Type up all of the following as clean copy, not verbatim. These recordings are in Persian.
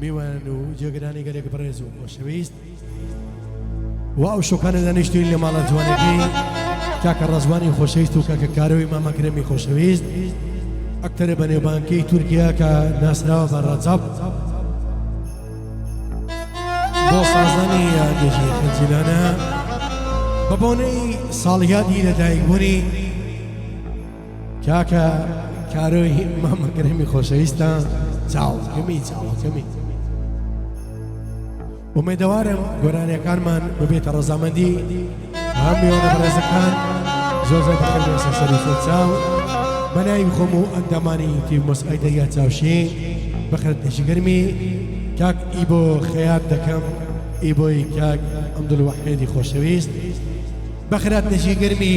میوان و جێگرانی گەلێک بەڕێز و خۆشەویست و ئەو شوکانە دانیشتوین لە ماڵە جوانەکەی کاکە ڕەزوانی خۆشەویست و کاکە کارەوەی مامەکرێمی خۆشەویست ئەکتەرە بەنێوبانکەی تورکیا کە ناسراوە بە ڕەجەب بۆ سازانی دێژی خەنجیلانە بە بۆنەی ساڵیادی لەدایکبوونی کاکە کارەوەی مامەکرێمی خۆشەویستە چاوەکەمی ومێدەوارم گۆرانیەکانمان ببێتە ڕەزامەندی هەم میوانە بەڕێزەکان زۆر بەخێر بێسە سەر و چاو بەناوی خۆم و ئەندامانی تیڤ مۆسیقای دەریا چاوشین بەخێر دەشیگەرمی کاک ئیبۆ خەیات دەکەم ئیبۆی کاک عەبدولوەحیدی خۆشەویست بەخێرات دەشیگەرمی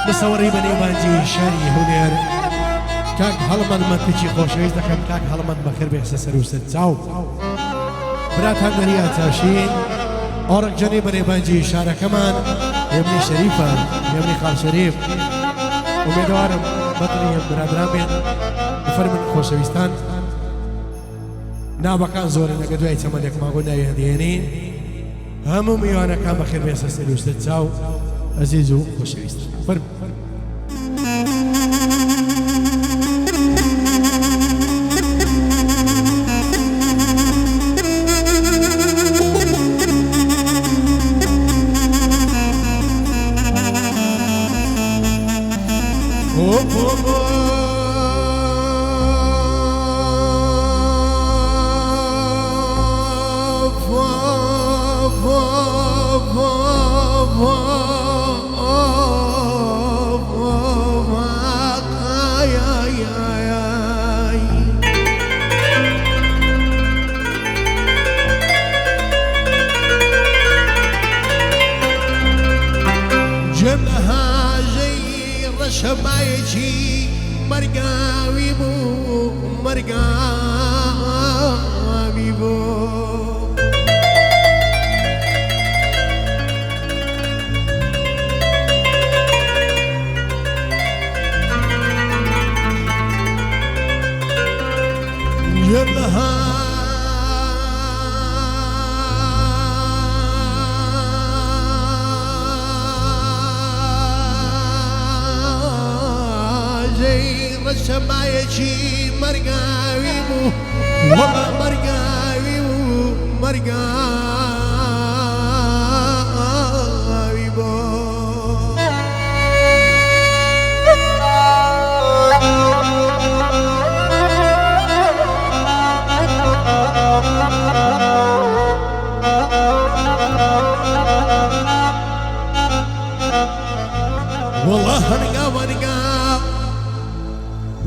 مصوری بەنێوبانجی شاری هەولێر کاک هەڵمەند مەتکی خۆشەویست دەکەم کاک هەڵمەند بەخێر بێسە سەر و چاو براتان دەریا چاوشین ئۆڕک جەنی بەنێوبانجی شارەکەمان هێمنی شەریفە هێمنی خاڵ شەریف ومێدەوارم بەتڵی برادران بێت بفەرمن خۆشەویستان ناوەکان زۆرن ئەگە دوای چەمەندێک ماگۆ ناوی هەندێنین هەموو میوانەکان بەخێر بێسە سەر و چاو عزیز و خۆشەویست فەرمن شەمایەکی مەرگاوی بوو مەرگاوی بوو جەبها شەمایەکی مەرگاوی بوو وەڵا مەرگاوی بوو مەرگاوی بوو وەڵا هەرگا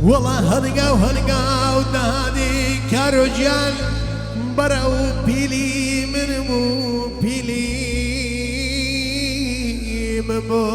وەڵا هەرگاو دادی کارۆجیان بەرەو پیلی منم و پیلی مەمۆ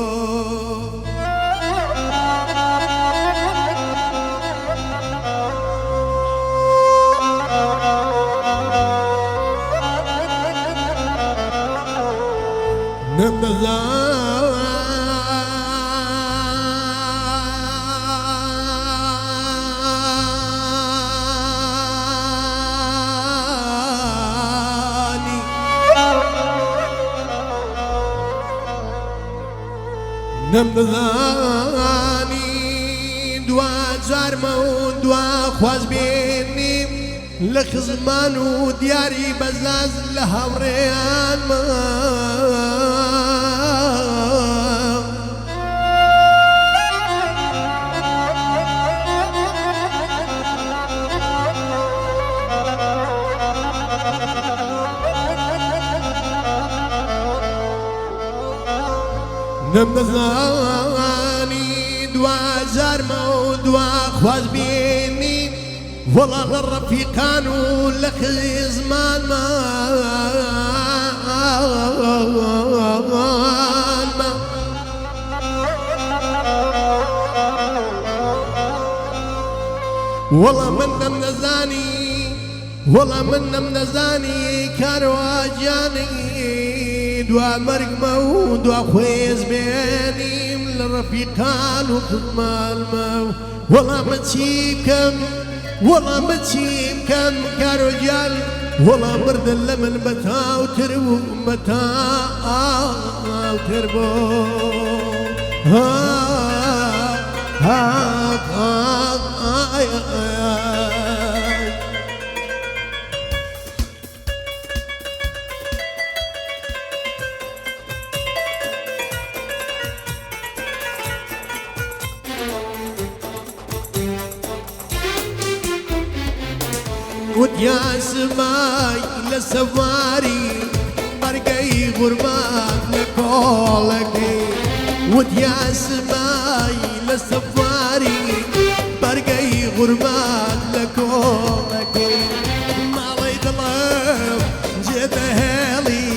نەمدەزانی دوا جارمە و دوا خواز بێنیم لە خزمان و دیاری بەزاز لە هاوڕێیانمە نەمدەزانی دوا جارمە و دوا خواز بێنیم وەڵا لە ڕەفیقان و لە خزمانمە وەڵا من نەمدەزانی کارواجیانی دوا مرگمە و دوا خوێز بێنیم لە ڕەفیقان و خزمانمە والله ما تشيبكم والله ما تشيبكم كرجال والله برد اللمن بتا وتربو بتا وتربو وديا سماي لسفاري برقي غربات لكولكي وديا سماي لسفاري برقي غربات لكولكي ما ريد الله جيت هالي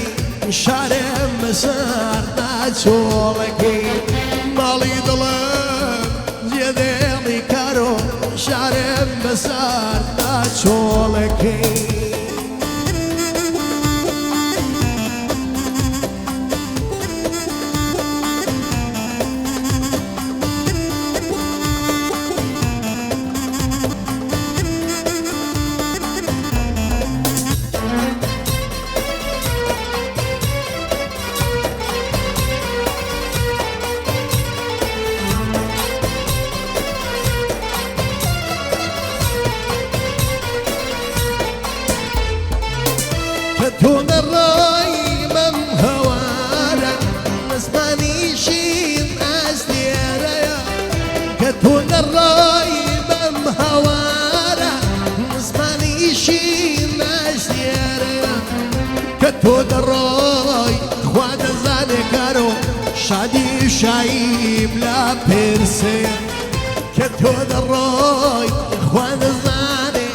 شارع مسار ناتشولكي ما ريد الله جيت هالي كارو شارع مسار ناتشولكي كتون الراي من هوانا نسمعني شين أسديريا كتون الراي من هوانا نسمعني شين أسديريا كتون الراي خواد زاني كارو شادي شايب لا بيرسي كتون الراي خواد زاني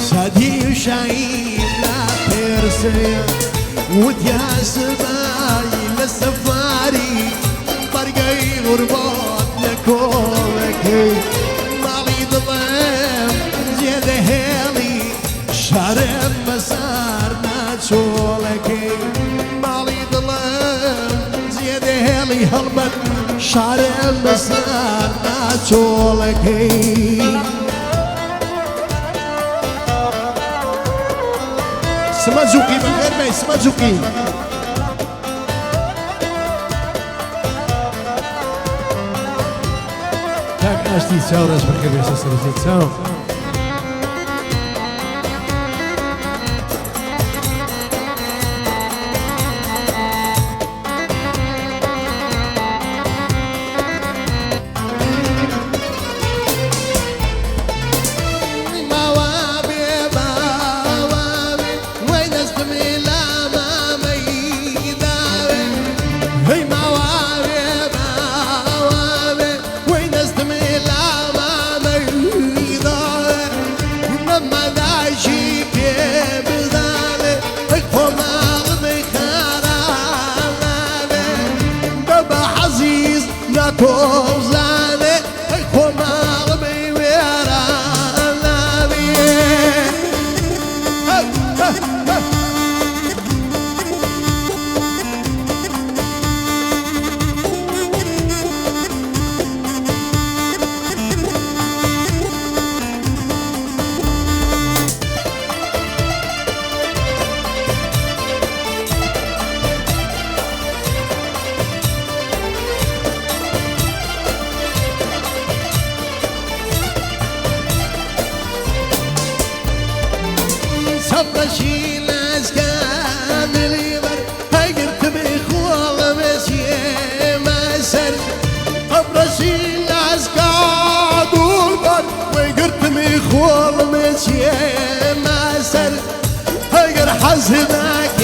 شادي شايب بيرسيا وديا سباي للسفاري برقي غربات لكولكي مالي ظلام زيادة هيلي شارع مسار ناتشولكي مالي ظلام زيادة هيلي هربت شارع مسار ناتشولكي سمازوكي من غير ما سمازوكي Tak, اشتي تساو راس بخير يا سيدي تساو توزانه خمار بيويران نبيه صبرشي لازكان اليبر هاجرت بخوال مسيه مسر صبرشي لازكان اليبر وقرت بخوال مسيه مسر هاجر حزنك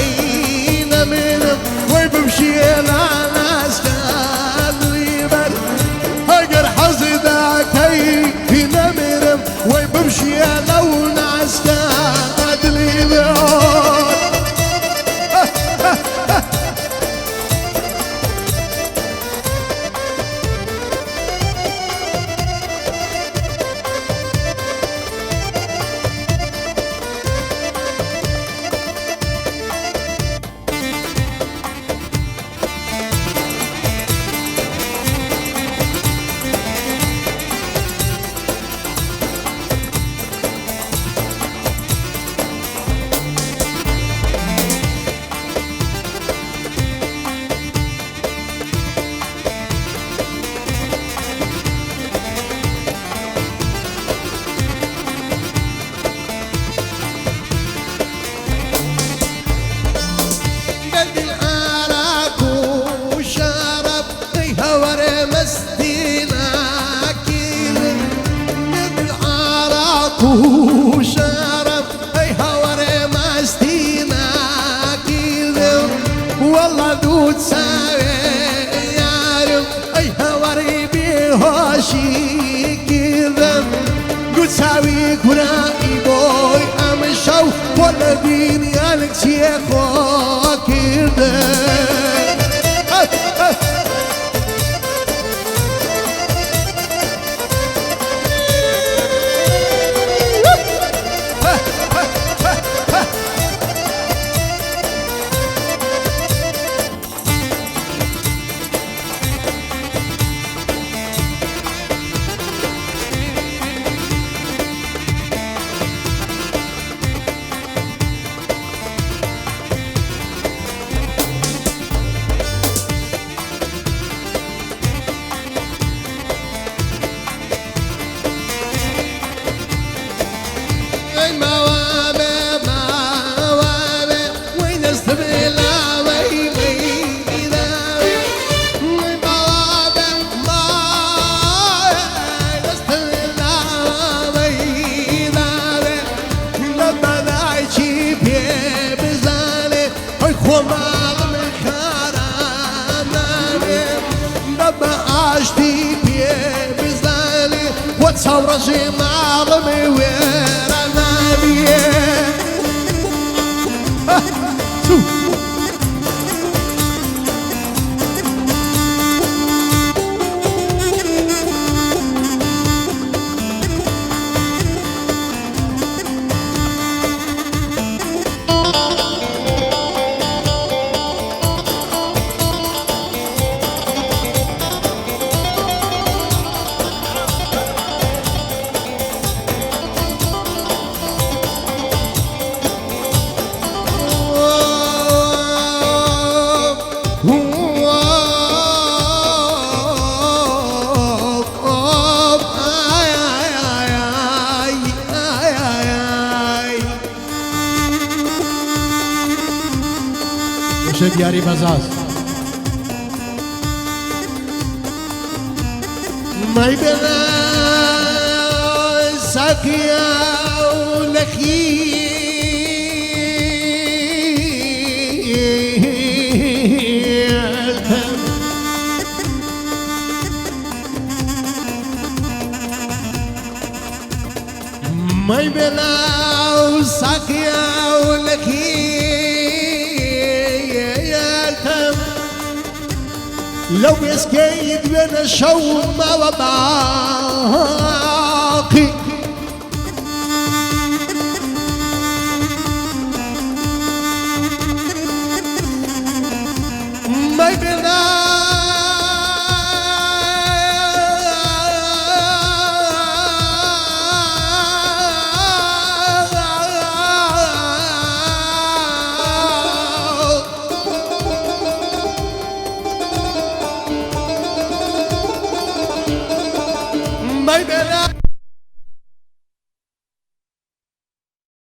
ينمر وبمشي لازكان اليبر هاجر حزنك ينمر وبمشي لو ناسكان چاوی کورایی بۆی ئەمە شەو بۆ لە دنیاەک چیە خۆ کردە چاوڕەژێ ماڵمێ وێرە نابیێ دیاری بەزاز مای بێنە ساقیا و لەخیرتم مای بێنە ساقیا و لەخیرتم لو بسكيت بين الشوم وباقي ما بنا my bella